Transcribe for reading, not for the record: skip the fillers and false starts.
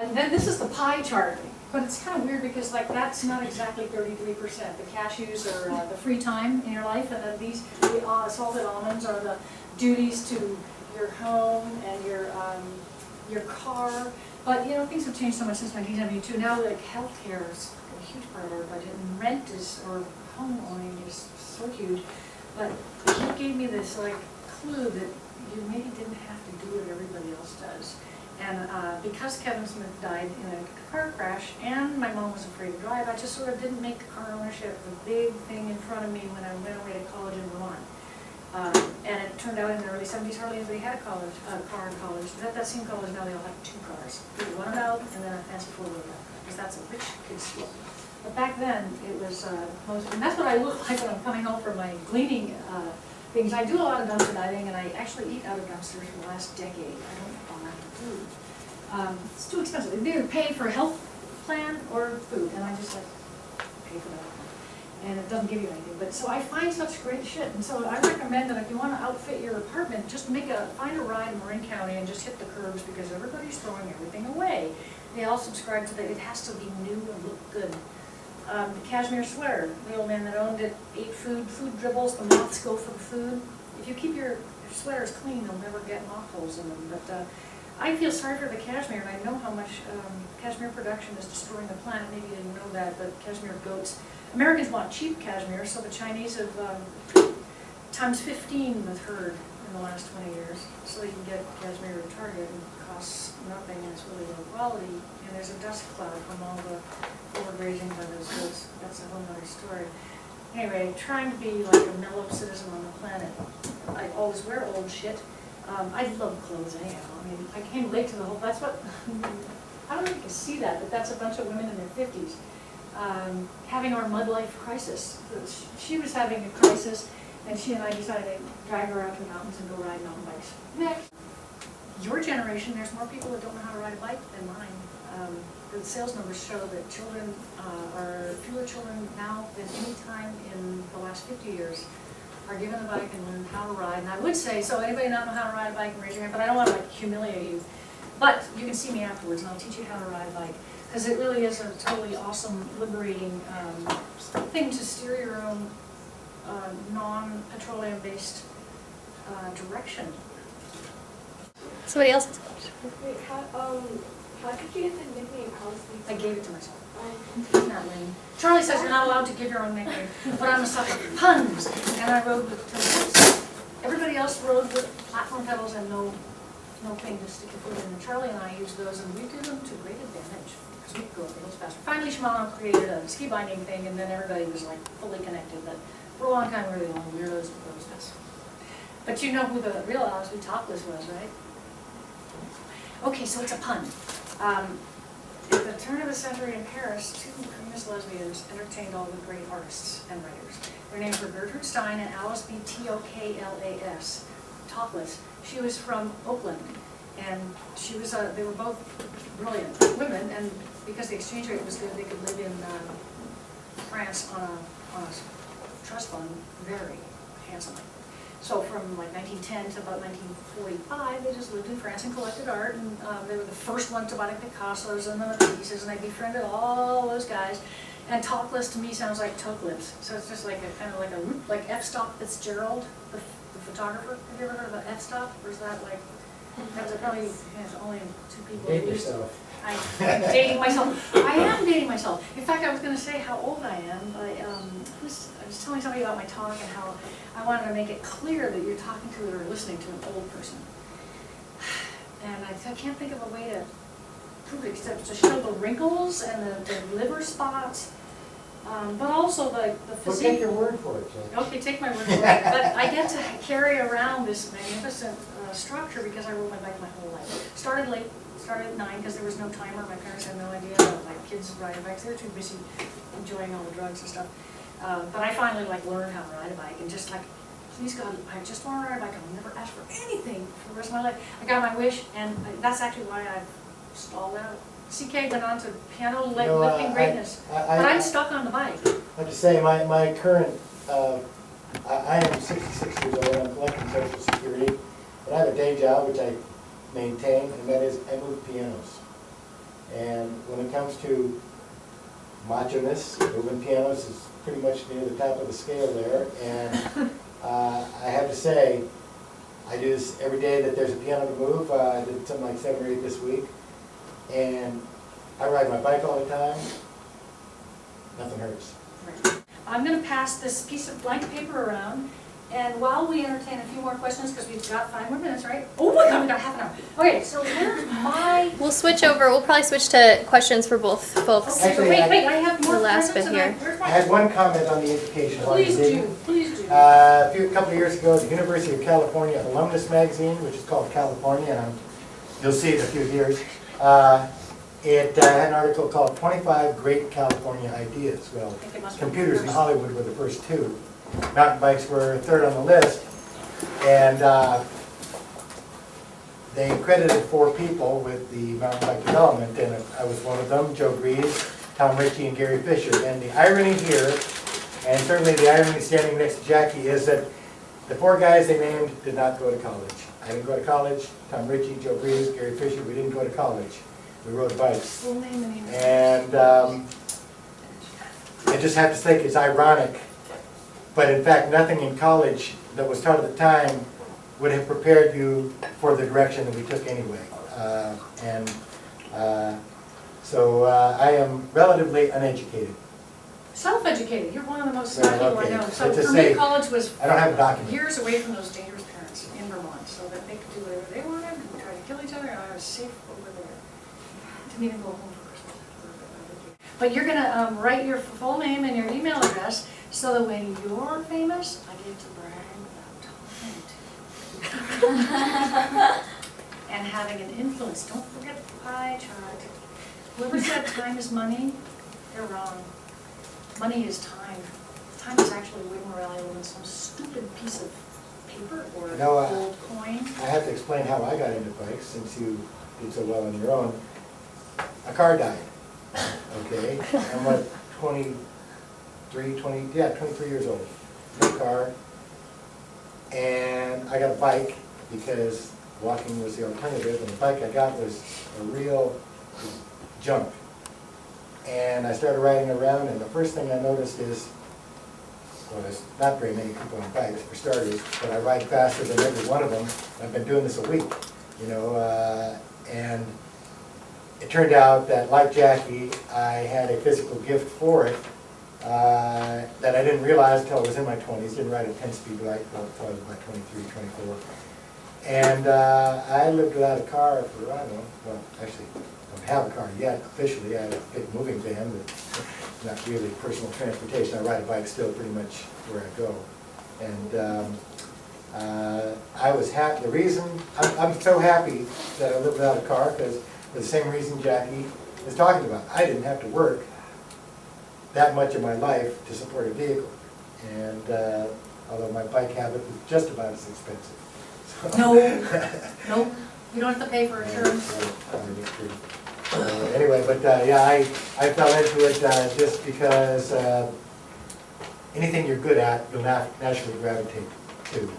And then this is the pie chart, but it's kind of weird because like that's not exactly 33%. The cashews are the free time in your life, and then these the salted almonds are the duties to your home and your car. But you know, things have changed so much since 1972. Now like healthcare is a huge part of our budget, and rent is, or home owning is so huge. But he gave me this like clue that you maybe didn't have to do what everybody else does. And because Kevin Smith died in a car crash and my mom was afraid to drive, I just sort of didn't make car ownership the big thing in front of me when I went away to college in Vermont. And it turned out in the early 70s hardly anybody had a car in college. But at that same college now they all have 2 cars. One out and then a fancy 4-wheeler, because that's a rich kid's school. But back then it was most, and that's what I look like when I'm coming home from my gleaning things. I do a lot of dumpster diving, and I actually eat out of dumpsters for the last decade. I don't buy food. It's too expensive. They either pay for a health plan or food, and I just like pay for that. And it doesn't give you anything. But so I find such great shit, and so I recommend that if you want to outfit your apartment, just find a ride in Marin County and just hit the curbs, because everybody's throwing everything away. They all subscribe to that. It has to be new and look good. The cashmere sweater, the old man that owned it ate food dribbles, the moths go for the food. If you keep your sweaters clean, you'll never get moth holes in them. But I feel sorry for the cashmere, and I know how much cashmere production is destroying the planet. Maybe you didn't know that, but cashmere goats. Americans want cheap cashmere, so the Chinese have times 15 the herd in the last 20 years. So you can get cashmere at Target, and it costs nothing, and it's really low quality. And there's a dust cloud from all the overgrazing by those goats. That's a whole other story. Anyway, trying to be like a mellow citizen on the planet. I always wear old shit. I love clothes anyhow. I mean, I came late to the whole, that's what, I don't know if you can see that, but that's a bunch of women in their 50s having our mud life crisis. She was having a crisis, and she and I decided to drag her out to the mountains and go ride mountain bikes. Next. Your generation, there's more people that don't know how to ride a bike than mine. The sales numbers show that children are fewer children now than any time in the last 50 years are given a bike and learn how to ride. And I would say, so anybody not know how to ride a bike, raise your hand, but I don't want to like humiliate you. But you can see me afterwards, and I'll teach you how to ride a bike, because it really is a totally awesome, liberating thing to steer your own non-petroleum-based direction. Somebody else has a question. Wait, how did you get the nickname Alice? I gave it to myself. Isn't that lame? Charlie says you're not allowed to give your own nickname, but I'm a sucker for puns, and I rode with pedals. Everybody else rode with platform pedals and no thing to stick your foot in. And Charlie and I used those, and we did them to great advantage, because we could go up the hills faster. Finally, Shimano created a ski binding thing, and then everybody was like fully connected. But for a long time, we were the only weirdos with those guys. But you know who the real Alice Topless was, right? Okay, so it's a pun. At the turn of the century in Paris, 2 famous lesbians entertained all the great artists and writers. Their names were Gertrude Stein and Alice B. Toklas, Topless. She was from Oakland, and she was. They were both brilliant women, and because the exchange rate was good, they could live in France on a trust fund very handsomely. So from like 1910 to about 1945, they just lived in France and collected art, and they were the first ones to buy the Picassos and the Matisses, and they befriended all those guys. And Topless to me sounds like Tokless, so it's just like a kind of like F. Stop Fitzgerald, the photographer. Have you ever heard of F. Stop, or is that like? That probably has only 2 people. Date yourself. I'm dating myself. I am dating myself. In fact, I was going to say how old I am, but I was telling somebody about my talk and how I wanted to make it clear that you're talking to or listening to an old person. And I can't think of a way to prove it except to show the wrinkles and the liver spots, but also the physique. Well, take your word for it, Jackie. Okay, take my word for it. But I get to carry around this magnificent structure because I rode my bike my whole life. Started late, started at 9 because there was no timer. My parents had no idea about my kids riding bikes. They were too busy enjoying all the drugs and stuff. But I finally learned how to ride a bike, and just please God, I just want to ride a bike. I'll never ask for anything for the rest of my life. I got my wish, and that's actually why I've stalled out. CK went on to piano lifting greatness, but I'm stuck on the bike. I have to say, my current, I am 66 years old, I'm collecting Social Security, but I have a day job which I maintain, and that is I move pianos. And when it comes to macho-ness, moving pianos is pretty much near the top of the scale there. And I have to say, I do this every day that there's a piano to move. I did something like 7 or 8 this week. And I ride my bike all the time. Nothing hurts. I'm going to pass this piece of blank paper around, and while we entertain a few more questions, because we've got 5 more minutes, right? Oh my God, we got half an hour. Okay, so where's my... We'll switch over. We'll probably switch to questions for both folks. Actually, wait, I have more The last presents, bit and here. where's I my... had one comment on the education. while you Please did. do, please do. A couple of years ago, the University of California Alumnus Magazine, which is called California, and you'll see it in a few years, it had an article called 25 Great California Ideas. Well, think it must be computers in first. Hollywood were the first 2. Mountain bikes were 3rd on the list. And they credited 4 people with the mountain bike development, and I was one of them, Joe Breeze, Tom Ritchie, and Gary Fisher. And the irony here, and certainly the irony standing next to Jackie, is that the 4 guys they named did not go to college. I didn't go to college. Tom Ritchie, Joe Breeze, Gary Fisher, we didn't go to college. We rode bikes. Full name and email. And I just have to think it's ironic, but in fact, nothing in college that was taught at the time would have prepared you for the direction that we took anyway. So I am relatively uneducated. Self-educated, you're one of the most Well, smart people I okay. know. So Let's just for me, say, college was I don't have a document. years away from those dangerous parents in Vermont, so that they could do whatever they wanted and try to kill each other, and I was safe over there. Didn't even go home for Christmas. But you're gonna write your full name and your email address, so that when you're famous, I get to brag about talking to you. And having an influence. Don't forget the pie chart. Whoever said time is money, they're wrong. Money is time. Time is actually way more valuable than some stupid piece of paper or No, gold coin. I have to explain how I got into bikes, since you did so well on your own. A car died, okay? I'm what, 23 years old. New car. And I got a bike because walking was the alternative, and the bike I got was a real junk. And I started riding around, and the first thing I noticed is, well, there's not very many people on bikes, for starters, but I ride faster than every one of them. I've been doing this a week, you know, and it turned out that, like Jackie, I had a physical gift for it that I didn't realize until I was in my 20s. Didn't ride a 10-speed bike until I was about 23, 24. And I lived without a car for, I don't know, well, actually, I don't have a car yet officially. I have a big moving van, but not really personal transportation. I ride a bike still pretty much where I go. And I was happy. The reason, I'm so happy that I lived without a car, because for the same reason Jackie is talking about. I didn't have to work that much of my life to support a vehicle. And although my bike habit was just about as expensive. So No, nope, you don't have to pay for insurance. Anyway, but yeah, I fell into it just because anything you're good at, you'll naturally gravitate to.